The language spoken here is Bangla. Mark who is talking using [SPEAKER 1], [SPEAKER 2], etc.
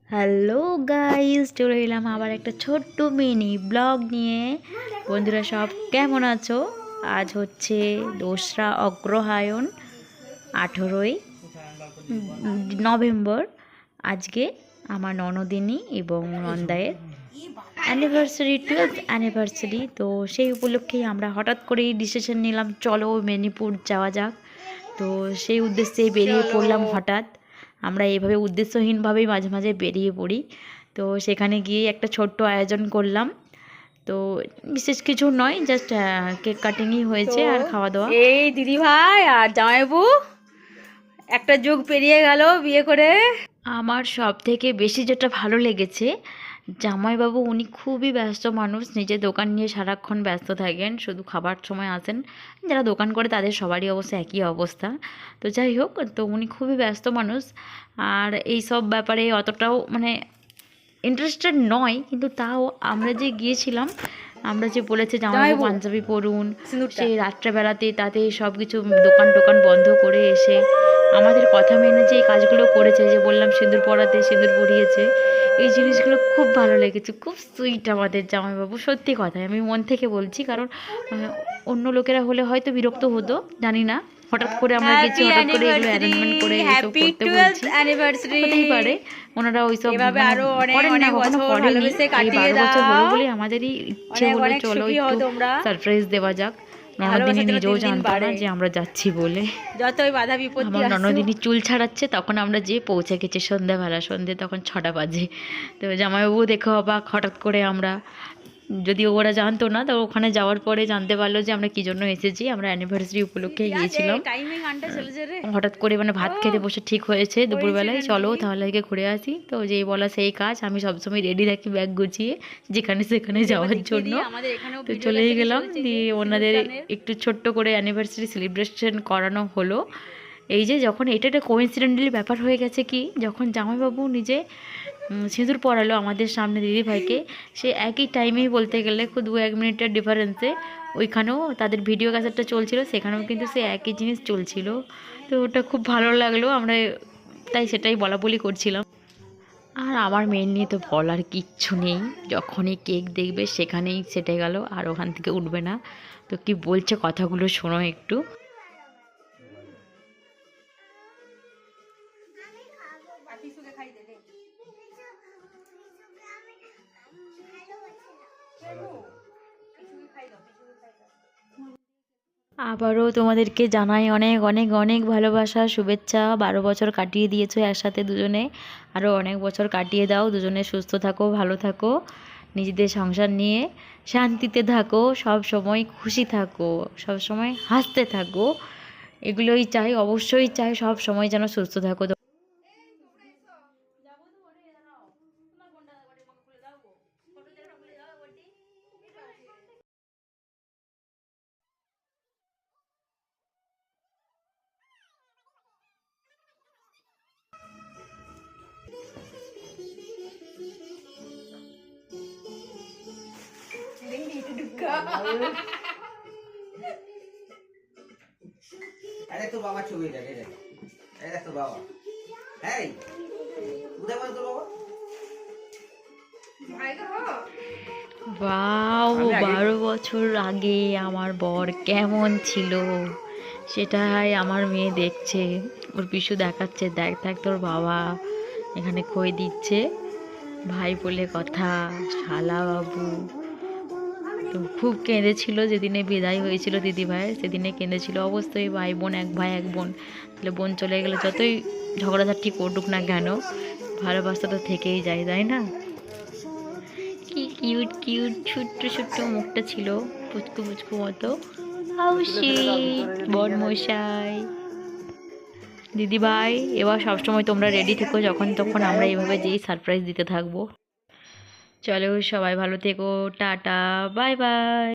[SPEAKER 1] হ্যালো গাইস, চলে এলাম আবার একটা ছোট্ট মিনি ব্লগ নিয়ে। বন্ধুরা সব কেমন আছো? আজ হচ্ছে 2রা অগ্রহায়ণ, 18ই নভেম্বর। আজকে আমার ননদিনী এবং নন্দায়ের অ্যানিভার্সারি, 12th অ্যানিভার্সারি। তো সেই উপলক্ষেই আমরা হঠাৎ করেই ডিসিশন নিলাম, চলো মেদিনীপুর যাওয়া যাক। তো সেই উদ্দেশ্যে বেরিয়ে পড়লাম হঠাৎ। আমরা এইভাবে উদ্দেশ্যহীনভাবেই মাঝে মাঝে বেরিয়ে পড়ি। তো সেখানে গিয়ে একটা ছোট্ট আয়োজন করলাম। তো বিশেষ কিছু নয়, জাস্ট কেক কাটিংই হয়েছে আর খাওয়া দাওয়া।
[SPEAKER 2] এই দিদি ভাই আর জামাইবু একটা যুগ পেরিয়ে গেল বিয়ে করে।
[SPEAKER 1] আমার সব থেকে বেশি যেটা ভালো লেগেছে, জামাইবাবু উনি খুবই ব্যস্ত মানুষ, নিজের দোকান নিয়ে সারাক্ষণ ব্যস্ত থাকেন, শুধু খাবার সময় আসেন। যারা দোকান করে তাদের সবারই অবশ্য একই অবস্থা। তো যাই হোক, তো উনি খুবই ব্যস্ত মানুষ আর এই সব ব্যাপারে অতটাও ইন্টারেস্টেড নয়। কিন্তু তাও আমরা যে গিয়েছিলাম, আমরা যে বলেছে জামাইবাবু পাঞ্জাবি পরুন, সেই রাত্রেবেলাতে তাতে সব কিছু দোকান টোকান বন্ধ করে এসে আমাদের কথা মেনে যে এই কাজগুলো করেছে, যে বললাম সিঁদুর পরাতে সিঁদুর পরিয়েছে, এই জিনিসগুলো খুব ভালো লেগেছে। খুব সুইট আমাদের জামাইবাবু, সত্যি কথা আমি মন থেকে বলছি। কারণ অন্য লোকেরা হলে হয়তো বিরক্ত হতো, জানি না, হঠাৎ করে আমরা গেছি, হঠাৎ করে এগুলো অ্যারেঞ্জমেন্ট করে এসব করতে বলছি, হতেই পারে ওনারা ওইসব করেন না, কখনো করেনি। এই 12 বছর হলো বলে আমাদেরই ইচ্ছে হলো চলো একটু সারপ্রাইজ দেওয়া যাক। ননদিনী নিজেও জানতো না যে আমরা যাচ্ছি বলে।
[SPEAKER 2] যতই বাধা বিপত্তি
[SPEAKER 1] আমার ননদিনী চুল ছাড়াচ্ছে, তখন আমরা যে পৌঁছে গেছি সন্ধ্যাবেলা, সন্ধ্যে তখন 6টা বাজে। তো জামাইবাবু দেখে অবাক, হঠাৎ করে আমরা, যদিও ওরা জানতো না, তো ওখানে যাওয়ার পরে জানতে পারলো যে আমরা কী জন্য এসেছি। আমরা অ্যানিভার্সারি উপলক্ষে গিয়েছিলাম। হঠাৎ করে ভাত খেতে বসে ঠিক হয়েছে দুপুরবেলায়, চলো তাহলে আগে ঘুরে আসি। তো যেই বলা সেই কাজ, আমি সবসময় রেডি থাকি ব্যাগ গুছিয়ে যেখানে সেখানে যাওয়ার জন্য। তো চলেই গেলাম, দিয়ে ওনাদের একটু ছোট্ট করে অ্যানিভার্সারি সেলিব্রেশন করানো হলো। এই যে যখন এটা একটা কোইন্সিডেন্টালি ব্যাপার হয়ে গেছে কি, যখন জামাইবাবু নিজে সিঁদুর পরালো আমাদের সামনে দিদিভাইকে, সে একই টাইমেই বলতে গেলে 2-1 মিনিটের ডিফারেন্সে ওইখানেও তাদের ভিডিও ক্যাসেটটা চলছিল, সেখানেও কিন্তু সে একই জিনিস চলছিল। তো ওটা খুব ভালো লাগলো, আমরা তাই সেটাই বলা বলি করছিলাম। আর আমার মেয়ের নিয়ে তো বলার কিচ্ছু নেই, যখনই কেক দেখবে সেখানেই সেটে গেল, আর ওখান থেকে উঠবে না। তো কি বলছে কথাগুলো শোনো একটু। আবারও তোমাদেরকে জানাই অনেক অনেক অনেক ভালোবাসা, শুভেচ্ছা। 12 বছর কাটিয়ে দিয়েছো একসাথে দুজনে, আরও অনেক বছর কাটিয়ে দাও। দুজনে সুস্থ থাকো, ভালো থাকো, নিজেদের সংসার নিয়ে শান্তিতে থাকো, সব সময় খুশি থাকো, সব সময় হাসতে থাকো। এগুলোই চাই, অবশ্যই চাই সব সময় যেন সুস্থ থাকো।
[SPEAKER 3] আরে তোর বাবা ছবি দেখ, এই দেখ, এই দেখ তোর বাবা। এই কোথায় বল তোর বাবা?
[SPEAKER 1] বাও, 12 বছর আগে আমার বর কেমন ছিল সেটাই আমার মেয়ে দেখছে। ওর পিছু দেখাচ্ছে, দেখ দেখ তোর বাবা এখানে খই দিচ্ছে, ভাই বলে কথা, শালা বাবু। তো খুব কেঁদেছিল যেদিনে বিদায় হয়েছিল দিদিভাইয়ের, সেদিনে কেঁদেছিল। অবশ্যই ভাই বোন, এক ভাই এক বোন, তাহলে বোন চলে গেলে যতই ঝগড়াঝাটি করুক না কেন, ভালোবাসা তো থেকেই যায়, তাই না? কি কিউট কিউট ছোট্ট ছোট্ট মুখটা ছিল, পুচকু পুচকু মতো। হাউ সুইট বড়মশাই। দিদিভাই এবার সবসময় তোমরা রেডি থেকো, যখন তখন আমরা এইভাবে যেই সারপ্রাইজ দিতে থাকবো। চলো সবাই ভালো থেকো, টাটা, বাই বাই।